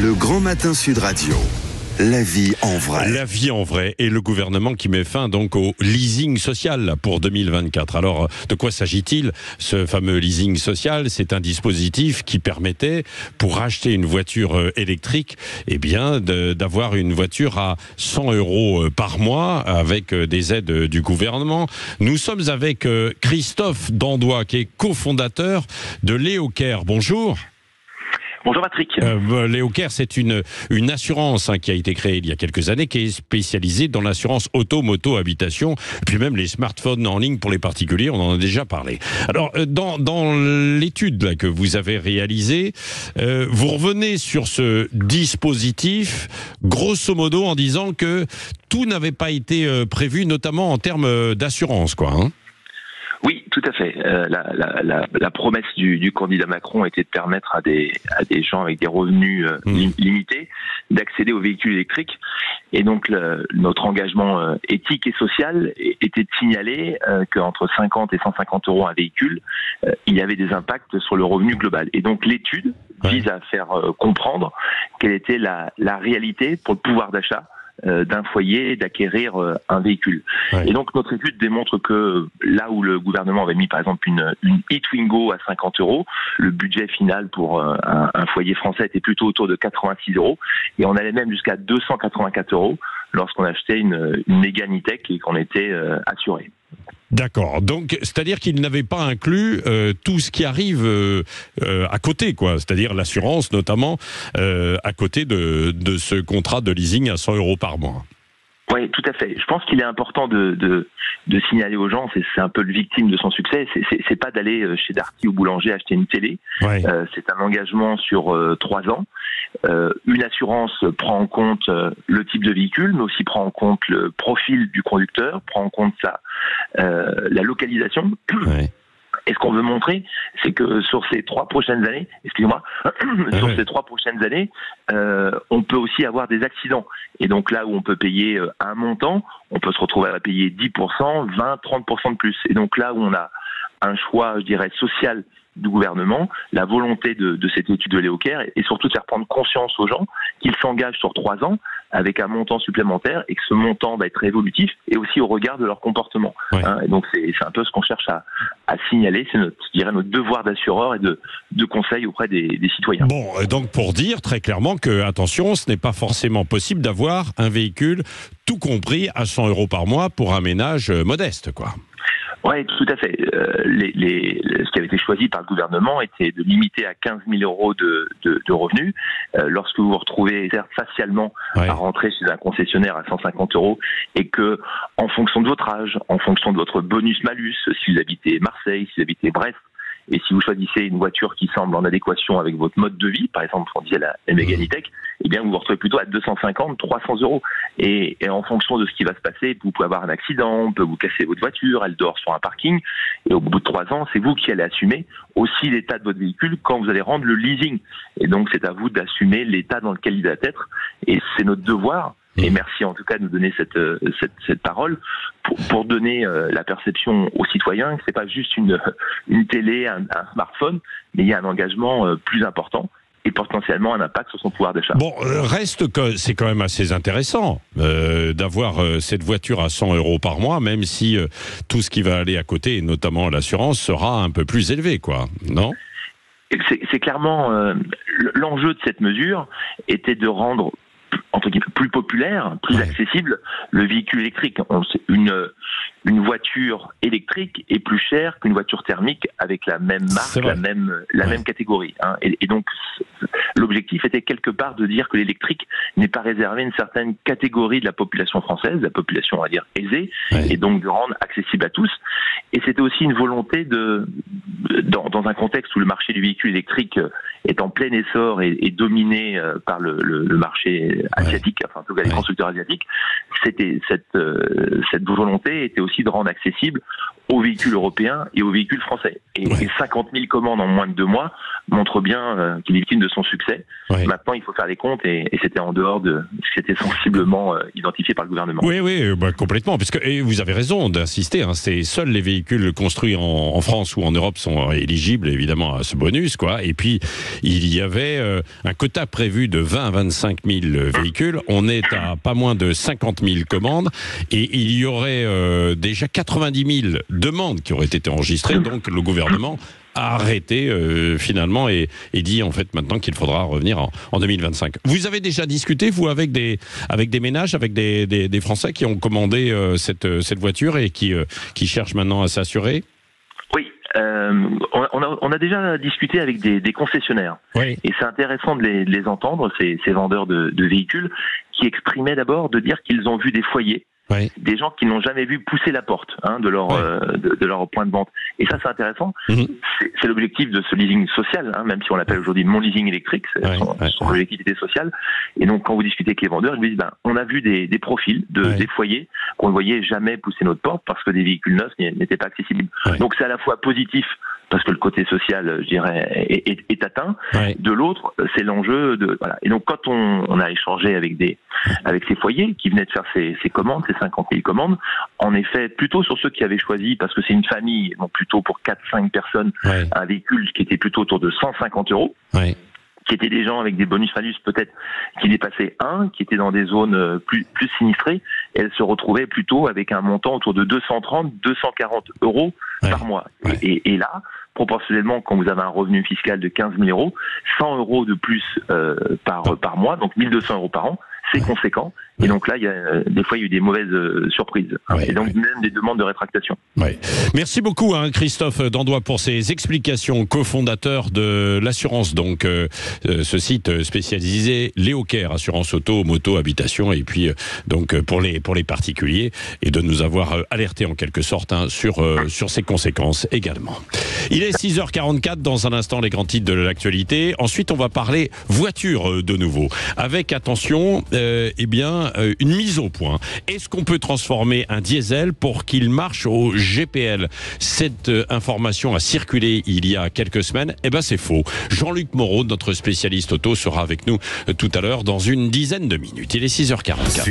Le Grand Matin Sud Radio. La vie en vrai. La vie en vrai et le gouvernement qui met fin donc au leasing social pour 2024. Alors, de quoi s'agit-il? Ce fameux leasing social, c'est un dispositif qui permettait, pour acheter une voiture électrique, d'avoir une voiture à 100 € par mois avec des aides du gouvernement. Nous sommes avec Christophe Dandois, qui est cofondateur de Leocare. Bonjour. Bonjour Patrick. Leocare, c'est une assurance qui a été créée il y a quelques années, qui est spécialisée dans l'assurance auto, moto, habitation, puis même les smartphones en ligne pour les particuliers, on en a déjà parlé. Alors, dans l'étude là, que vous avez réalisée, vous revenez sur ce dispositif, grosso modo, en disant que tout n'avait pas été prévu, notamment en termes d'assurance, quoi. Oui, tout à fait. La promesse du candidat Macron était de permettre à des gens avec des revenus limités d'accéder aux véhicules électriques. Et donc, notre engagement éthique et social était de signaler qu'entre 50 et 150 € un véhicule, il y avait des impacts sur le revenu global. Et donc, l'étude vise à faire comprendre quelle était la réalité pour le pouvoir d'achat d'un foyer d'acquérir un véhicule. Et donc notre étude démontre que là où le gouvernement avait mis par exemple une e-Twingo à 50 €, le budget final pour un foyer français était plutôt autour de 86 € et on allait même jusqu'à 284 € lorsqu'on achetait une Mégane E-Tech et qu'on était assuré. D'accord. Donc, c'est-à-dire qu'il n'avait pas inclus tout ce qui arrive à côté, quoi. C'est-à-dire l'assurance, notamment, à côté de ce contrat de leasing à 100 € par mois. Oui, tout à fait. Je pense qu'il est important de signaler aux gens, c'est un peu le victime de son succès, c'est pas d'aller chez Darty ou Boulanger acheter une télé. C'est un engagement sur 3 ans. Une assurance prend en compte le type de véhicule, mais aussi prend en compte le profil du conducteur, prend en compte la localisation. Et ce qu'on veut montrer, c'est que sur ces 3 prochaines années, on peut aussi avoir des accidents. Et donc là où on peut payer un montant, on peut se retrouver à payer 10%, 20, 30% de plus. Et donc là où on a un choix, je dirais, social du gouvernement, la volonté de cette étude de Leocare et surtout de faire prendre conscience aux gens qu'ils s'engagent sur 3 ans avec un montant supplémentaire et que ce montant va être évolutif et aussi au regard de leur comportement. Et donc c'est un peu ce qu'on cherche à signaler, c'est notre devoir d'assureur et de conseil auprès des citoyens. Bon, donc pour dire très clairement que, attention, ce n'est pas forcément possible d'avoir un véhicule tout compris à 100 € par mois pour un ménage modeste, quoi. Oui, tout à fait. Ce qui avait été choisi par le gouvernement était de limiter à 15 000 € de revenus. Lorsque vous vous retrouvez facialement à rentrer chez un concessionnaire à 150 € et que, en fonction de votre âge, en fonction de votre bonus-malus, si vous habitez Marseille, si vous habitez Brest, et si vous choisissez une voiture qui semble en adéquation avec votre mode de vie, par exemple, on disait la Mégane E-Tech, eh bien, vous vous retrouvez plutôt à 250, 300 €. Et en fonction de ce qui va se passer, vous pouvez avoir un accident, on peut vous casser votre voiture, elle dort sur un parking, et au bout de 3 ans, c'est vous qui allez assumer aussi l'état de votre véhicule quand vous allez rendre le leasing. Et donc, c'est à vous d'assumer l'état dans lequel il va être, et c'est notre devoir. Et merci en tout cas de nous donner cette parole pour donner la perception aux citoyens que c'est pas juste une télé, un smartphone, mais il y a un engagement plus important et potentiellement un impact sur son pouvoir d'achat. Bon, reste que c'est quand même assez intéressant d'avoir cette voiture à 100 € par mois, même si tout ce qui va aller à côté, et notamment l'assurance, sera un peu plus élevé, quoi, non ? C'est clairement l'enjeu de cette mesure était de rendre entre guillemets plus populaire, plus accessible, le véhicule électrique. Une voiture électrique est plus chère qu'une voiture thermique avec la même marque, la même catégorie. Et donc, l'objectif était quelque part de dire que l'électrique n'est pas réservé à une certaine catégorie de la population française, la population, on va dire, aisée, et donc de rendre accessible à tous. Et c'était aussi une volonté dans un contexte où le marché du véhicule électrique est en plein essor et dominé par le marché asiatique, enfin en tout cas les constructeurs asiatiques, cette volonté était aussi de rendre accessible aux véhicules européens et aux véhicules français. Et 50 000 commandes en moins de 2 mois montrent bien qu'il est victime de son succès. Maintenant, il faut faire les comptes et c'était en dehors de ce qui était sensiblement identifié par le gouvernement. Oui, complètement. Et vous avez raison d'insister, c'est seuls les véhicules construits en France ou en Europe sont éligibles évidemment à ce bonus, quoi. Et puis il y avait un quota prévu de 20 à 25 000 véhicules. On est à pas moins de 50 000 commandes et il y aurait déjà 90 000 demandes qui auraient été enregistrées. Donc le gouvernement a arrêté finalement et dit en fait maintenant qu'il faudra revenir en 2025. Vous avez déjà discuté, vous, avec des ménages, avec des Français qui ont commandé cette voiture et qui cherchent maintenant à s'assurer? Oui, on a déjà discuté avec des concessionnaires. Oui. Et c'est intéressant de les entendre, ces vendeurs de véhicules, qui exprimaient d'abord de dire qu'ils ont vu des foyers. Oui. Des gens qui n'ont jamais vu pousser la porte de leur point de vente. Et ça, c'est intéressant. C'est l'objectif de ce leasing social, même si on l'appelle aujourd'hui mon leasing électrique. Son objectif était social. Et donc, quand vous discutez avec les vendeurs, ils vous disent, on a vu des profils des foyers qu'on ne voyait jamais pousser notre porte parce que des véhicules neufs n'étaient pas accessibles. Donc, c'est à la fois positif parce que le côté social, je dirais, est atteint. De l'autre, c'est l'enjeu de voilà. Et donc, quand on a échangé avec ces foyers qui venaient de faire ces commandes, ces 50 000 commandes, en effet, plutôt sur ceux qui avaient choisi, parce que c'est une famille, donc plutôt pour 4-5 personnes, un véhicule qui était plutôt autour de 150 €. Qui étaient des gens avec des bonus-malus peut-être qui dépassaient qui étaient dans des zones plus sinistrées, et elles se retrouvaient plutôt avec un montant autour de 230-240 € par mois. Et là, proportionnellement, quand vous avez un revenu fiscal de 15 000 €, 100 € de plus par mois, donc 1 200 € par an, c'est conséquent. Et donc là, des fois, il y a eu des mauvaises surprises. Et donc, même des demandes de rétractation. Merci beaucoup, Christophe Dandois, pour ces explications, cofondateur de l'assurance, donc ce site spécialisé Léocare, assurance auto, moto, habitation, et puis donc pour les particuliers, et de nous avoir alerté en quelque sorte sur ses conséquences également. Il est 6h44, dans un instant les grands titres de l'actualité. Ensuite, on va parler voiture de nouveau, avec attention, une mise au point. Est-ce qu'on peut transformer un diesel pour qu'il marche au GPL? Cette information a circulé il y a quelques semaines. C'est faux. Jean-Luc Moreau, notre spécialiste auto, sera avec nous tout à l'heure dans une dizaine de minutes. Il est 6h44.